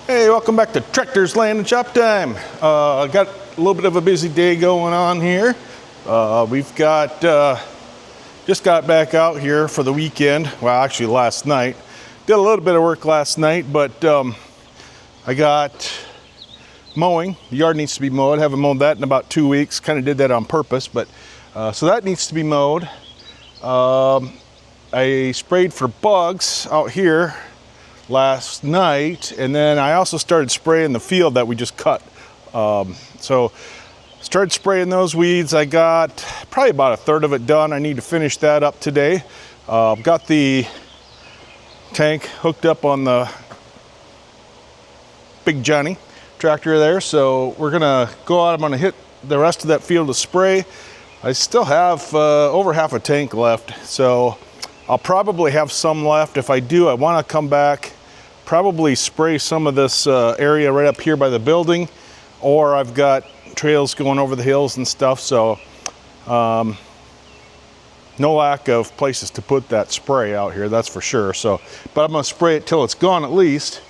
Hey, welcome back to Tractors, Land, and Shop Time. I got a little bit of a busy day going on here. We've got just got back out here for the weekend. Well, actually last night. Did a little bit of work last night, but I got mowing. The yard needs to be mowed. Haven't mowed that in about 2 weeks. Kind of did that on purpose, but so that needs to be mowed. I sprayed for bugs out here last night, and then I also started spraying the field that we just cut. So started spraying those weeds. I got probably about a third of it done. I need to finish that up today. Got the tank hooked up on the Big Johnny tractor there, so we're gonna go out. I'm gonna hit the rest of that field to spray. I still have over half a tank left, so I'll probably have some left. If I do, I want to come back, probably spray some of this area right up here by the building, or I've got trails going over the hills and stuff, so no lack of places to put that spray out here, that's for sure. So, but I'm going to spray it till it's gone at least.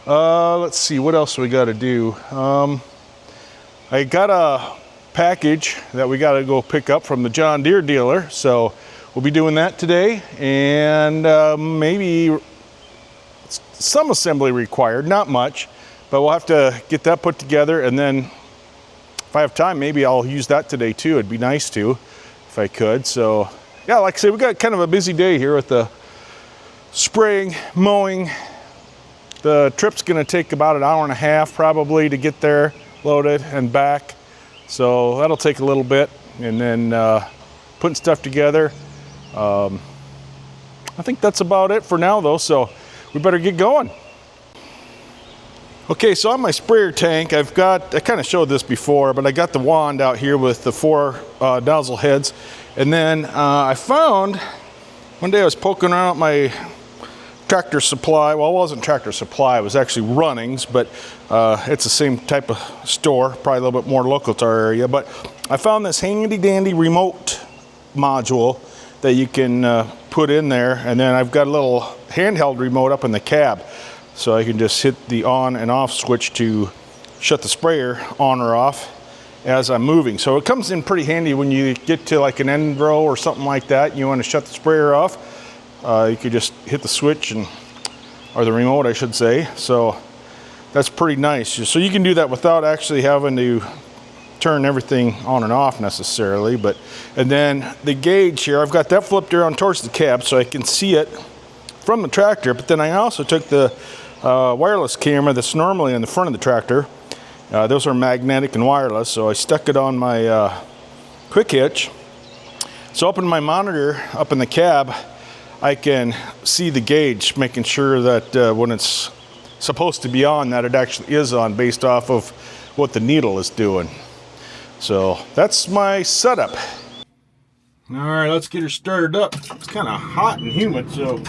Let's see, what else we got to do? I got a package that we got to go pick up from the John Deere dealer, so we'll be doing that today, and maybe some assembly required, not much, but we'll have to get that put together, and then if I have time, maybe I'll use that today too. It'd be nice to, if I could. So yeah, like I said, we got kind of a busy day here with the spraying, mowing. The trip's gonna take about an hour and a half probably to get there loaded and back. So that'll take a little bit, and then putting stuff together. I think that's about it for now though, so we better get going. Okay, so on my sprayer tank, I kind of showed this before, but I got the wand out here with the 4 nozzle heads. And then I found, one day I was poking around at my Tractor Supply. Well, it wasn't Tractor Supply, it was actually Runnings, but it's the same type of store, probably a little bit more local to our area. But I found this handy dandy remote module that you can put in there, and then I've got a little handheld remote up in the cab, so I can just hit the on and off switch to shut the sprayer on or off as I'm moving. So it comes in pretty handy when you get to like an end row or something like that. You want to shut the sprayer off, you could just hit the switch, or the remote I should say. So that's pretty nice. So you can do that without actually having to turn everything on and off necessarily. And then the gauge here, I've got that flipped around towards the cab so I can see it from the tractor, but then I also took the wireless camera that's normally in the front of the tractor. Those are magnetic and wireless, so I stuck it on my quick hitch. So up in my monitor up in the cab, I can see the gauge, making sure that when it's supposed to be on, that it actually is on based off of what the needle is doing. So that's my setup. All right, let's get her started up. It's kind of hot and humid, so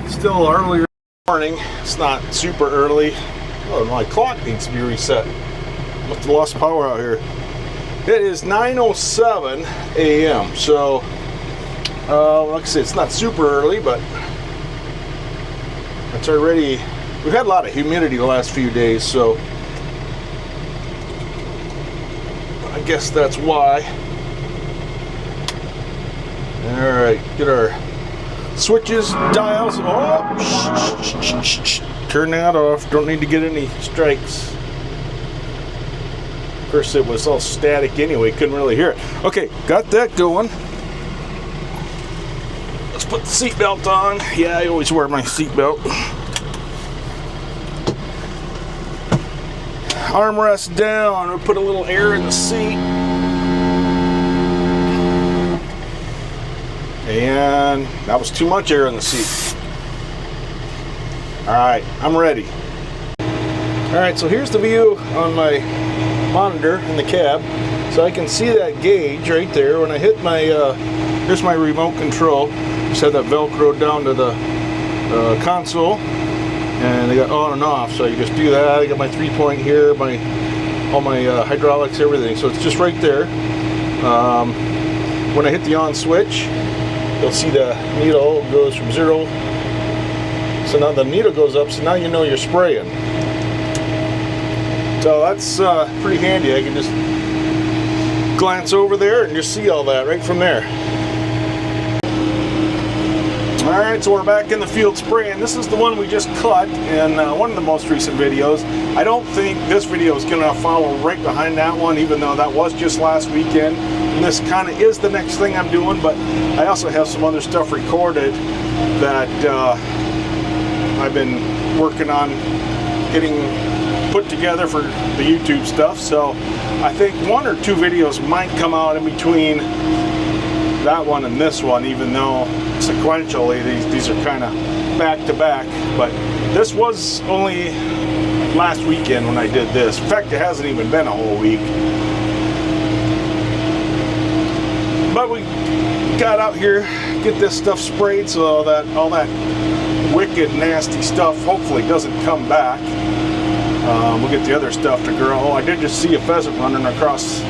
still early morning. It's not super early. Oh, my clock needs to be reset. Must have lost power out here. It is 9:07 a.m. So, like I said, it's not super early, but it's already. We've had a lot of humidity the last few days, so I guess that's why. All right, get our switches, dials. Oh, shh. Turn that off. Don't need to get any strikes. Of course, it was all static anyway. Couldn't really hear it. Okay, got that going. Let's put the seatbelt on. Yeah, I always wear my seatbelt. Armrest down. We'll put a little air in the seat. And that was too much air in the seat. All right, I'm ready. All right, so here's the view on my monitor in the cab. So I can see that gauge right there. When I hit my, here's my remote control. Just had that Velcro down to the console. And I got on and off, so you just do that. I got my 3-point here, all my hydraulics, everything. So it's just right there. When I hit the on switch, you'll see the needle goes from 0 So now the needle goes up, so now you know you're spraying. So that's pretty handy. I can just glance over there and just see all that right from there. Alright, so we're back in the field spraying. This is the one we just cut in one of the most recent videos. I don't think this video is going to follow right behind that one, even though that was just last weekend. And this kind of is the next thing I'm doing, but I also have some other stuff recorded that I've been working on getting put together for the YouTube stuff. So I think one or two videos might come out in between that one and this one, even though sequentially these are kind of back to back. But this was only last weekend when I did this. In fact, it hasn't even been a whole week. But we got out here, get this stuff sprayed so all that wicked nasty stuff hopefully doesn't come back. We'll get the other stuff to grow. Oh, I did just see a pheasant running across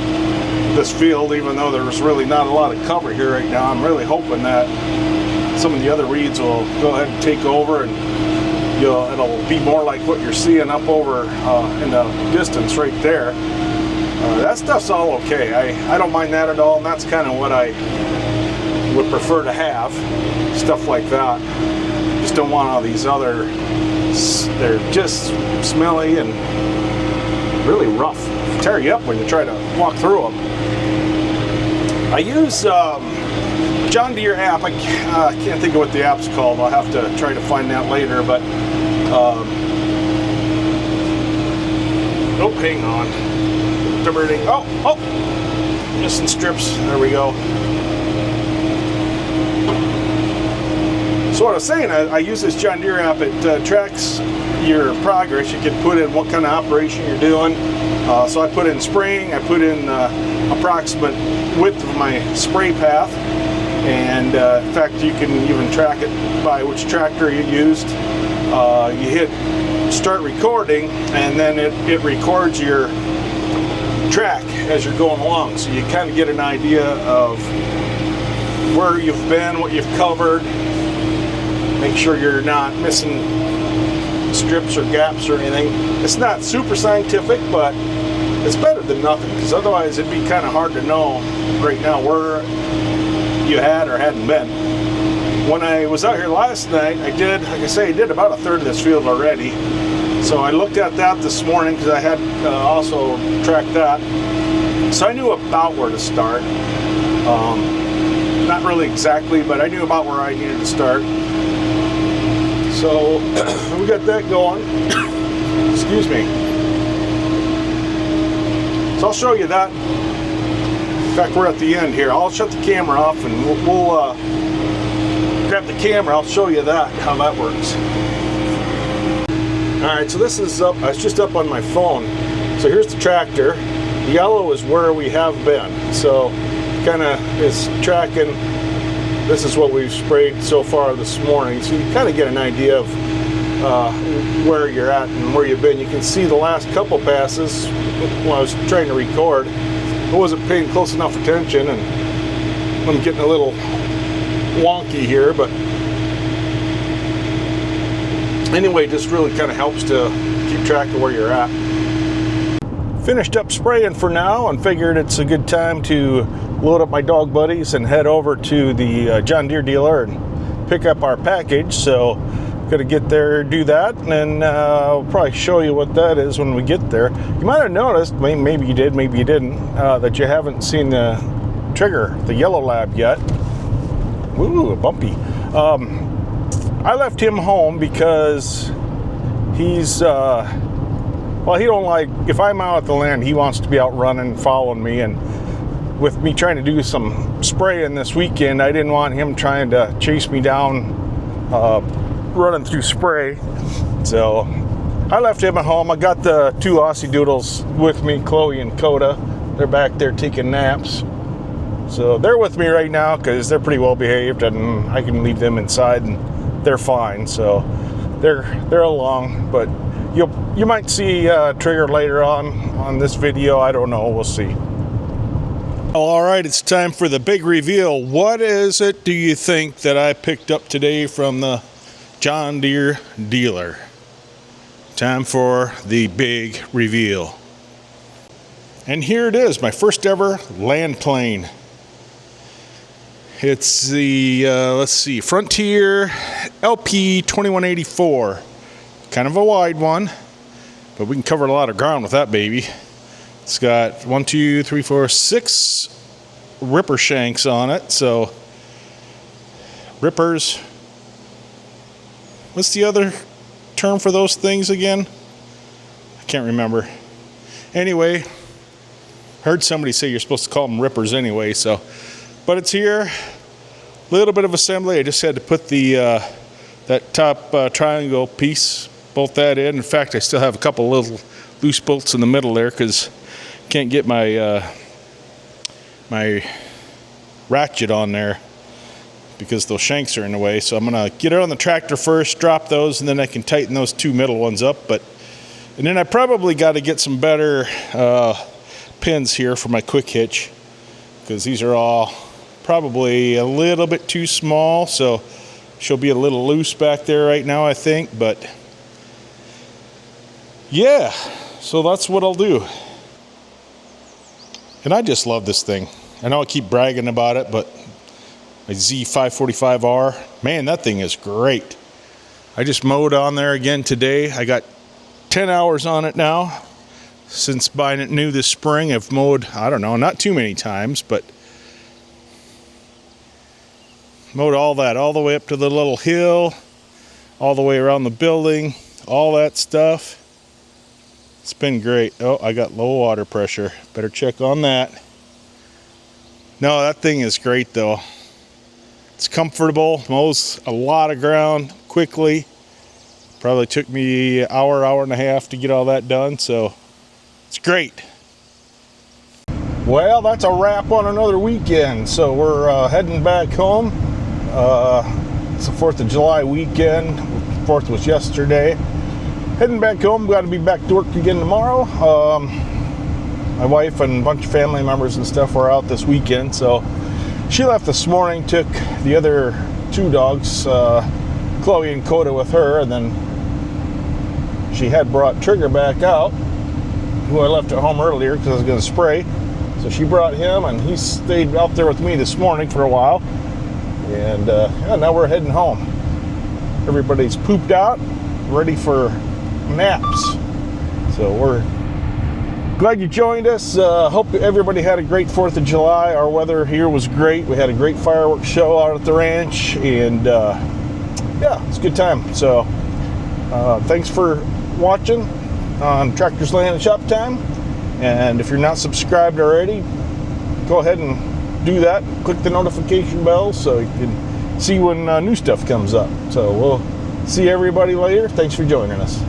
this field, even though there's really not a lot of cover here right now. I'm really hoping that some of the other weeds will go ahead and take over, and it'll be more like what you're seeing up over in the distance right there. That stuff's all okay. I don't mind that at all, and that's kind of what I would prefer to have, stuff like that. Just don't want all these other, they're just smelly and really rough. Tear you up when you try to walk through them. I use John Deere app. I can't think of what the app's called. I'll have to try to find that later. But oh, hang on. Oh, missing strips. There we go. So what I was saying, I use this John Deere app. It tracks your progress. You can put in what kind of operation you're doing. So I put in spraying, I put in approximate width of my spray path, and in fact you can even track it by which tractor you used. You hit start recording, and then it records your track as you're going along, so you kind of get an idea of where you've been, what you've covered. Make sure you're not missing strips or gaps or anything. It's not super scientific, but it's better than nothing, because otherwise it'd be kind of hard to know right now where you had or hadn't been. When I was out here last night, I did, like I say, I did about a third of this field already. So I looked at that this morning because I had also tracked that. So I knew about where to start. Not really exactly, but I knew about where I needed to start. So we got that going. Excuse me. So I'll show you that. In fact, we're at the end here. I'll shut the camera off, and we'll grab the camera. I'll show you that, how that works. All right, so this is up. It's just up on my phone. So here's the tractor. The yellow is where we have been. So kind of is tracking. This is what we've sprayed so far this morning. So you kind of get an idea of where you're at and where you've been. You can see the last couple passes when I was trying to record. I wasn't paying close enough attention, and I'm getting a little wonky here, but anyway, just really kind of helps to keep track of where you're at. Finished up spraying for now, and figured it's a good time to load up my dog buddies and head over to the John Deere dealer and pick up our package. So gotta get there, do that, and then I'll probably show you what that is when we get there. You might have noticed, maybe you did, maybe you didn't, that you haven't seen the trigger, the yellow lab yet. Ooh, bumpy. I left him home because he's well, he don't like, if I'm out at the land, he wants to be out running, following me, and with me trying to do some spraying this weekend, I didn't want him trying to chase me down running through spray. So I left him at home. I got the two Aussie Doodles with me, Chloe and Coda. They're back there taking naps. So they're with me right now because they're pretty well behaved, and I can leave them inside and they're fine. So they're along, but you might see Trigger later on this video. I don't know, we'll see. All right, it's time for the big reveal. What is it, do you think, that I picked up today from the John Deere dealer. Time for the big reveal. And here it is, my first ever land plane. It's the, let's see, Frontier LP2184. Kind of a wide one, but we can cover a lot of ground with that baby. It's got 1, 2, 3, 4, 6 ripper shanks on it. So rippers, what's the other term for those things again? I can't remember. Anyway, heard somebody say you're supposed to call them rippers anyway, so, but it's here. A little bit of assembly. I just had to put the that top triangle piece, bolt that in. In fact, I still have a couple little loose bolts in the middle there because I can't get my my ratchet on there because those shanks are in the way. So I'm gonna get it on the tractor first, drop those, and then I can tighten those 2 middle ones up. And then I probably got to get some better pins here for my quick hitch, because these are all probably a little bit too small, so she'll be a little loose back there right now, I think. But yeah, so that's what I'll do. And I just love this thing. I know I keep bragging about it, but my Z545R, man, that thing is great. I just mowed on there again today. I got 10 hours on it now. Since buying it new this spring, I've mowed, I don't know, not too many times, but mowed all that, all the way up to the little hill, all the way around the building, all that stuff. It's been great. Oh, I got low water pressure. Better check on that. No, that thing is great though. It's comfortable, mows a lot of ground quickly. Probably took me an hour, hour and a half to get all that done, so it's great. Well, that's a wrap on another weekend. So we're heading back home. It's the 4th of July weekend. 4th was yesterday. Heading back home. Got to be back to work again tomorrow. My wife and a bunch of family members and stuff were out this weekend, so she left this morning, took the other 2 dogs, Chloe and Coda, with her, and then she had brought Trigger back out, who I left at home earlier because I was going to spray. So she brought him, and he stayed out there with me this morning for a while. And yeah, now we're heading home. Everybody's pooped out, ready for naps. So we're glad you joined us. Hope everybody had a great 4th of July. Our weather here was great. We had a great fireworks show out at the ranch, and yeah, it's a good time. So thanks for watching on Tractors, Land, and Shop Time. And if you're not subscribed already, go ahead and do that. Click the notification bell so you can see when new stuff comes up. So we'll see everybody later. Thanks for joining us.